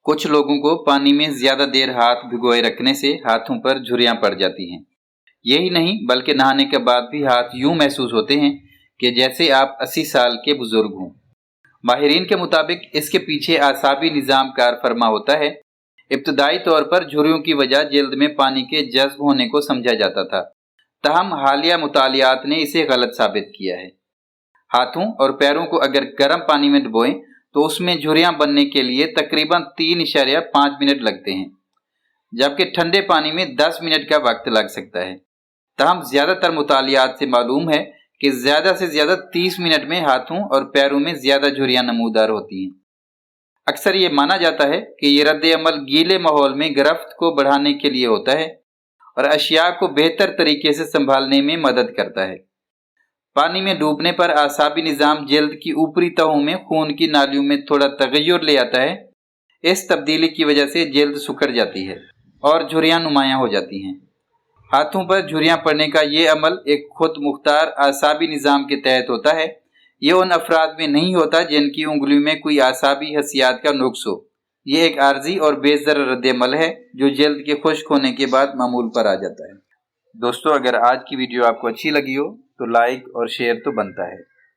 कुछ लोगों को पानी में ज्यादा देर हाथ भिगोए रखने से हाथों पर झुर्रियां पड़ जाती हैं। यही नहीं बल्कि नहाने के बाद भी हाथ यूं महसूस होते हैं कि जैसे आप 80 साल के बुजुर्ग हों। माहिरीन के मुताबिक इसके पीछे आसाबी निज़ाम कार फरमा होता है। इब्तदाई तौर पर झुर्रियों की वजह जल्द में पानी के जज्ब होने को समझा जाता था, ताहम हालिया मुतालियात ने इसे गलत साबित किया है। हाथों और पैरों को अगर गर्म पानी में डुबोएं तो उसमें झुर्रियां बनने के लिए तकरीबन 3.5 मिनट लगते हैं, जबकि ठंडे पानी में 10 मिनट का वक्त लग सकता है। ताहम ज्यादातर मुतालियात से मालूम है कि ज्यादा से ज्यादा 30 मिनट में हाथों और पैरों में ज्यादा झुर्रियां नमूदार होती हैं। अक्सर ये माना जाता है कि ये रद्द अमल गीले माहौल में गिरफ्त को बढ़ाने के लिए होता है और अशिया को बेहतर तरीके से संभालने में मदद करता है। पानी में डूबने पर आसाबी निज़ाम जल्द की ऊपरी तहों में खून की नालियों में थोड़ा तगय्युर ले आता है। इस तब्दीली की वजह से जल्द सुखड़ जाती है और झुर्रियां नुमायां हो जाती हैं। हाथों पर झुर्रियां पड़ने का ये अमल एक खुद मुख्तार आसाबी निज़ाम के तहत होता है। ये उन अफराद में नहीं होता जिनकी उंगलियों में कोई आसाबी हसियात का नुक्स हो। ये एक आर्जी और बेज़र रद्द अमल है जो जल्द के खुश्क होने के बाद मामूल पर आ जाता है। दोस्तों, अगर आज की वीडियो आपको अच्छी लगी हो तो लाइक और शेयर तो बनता है।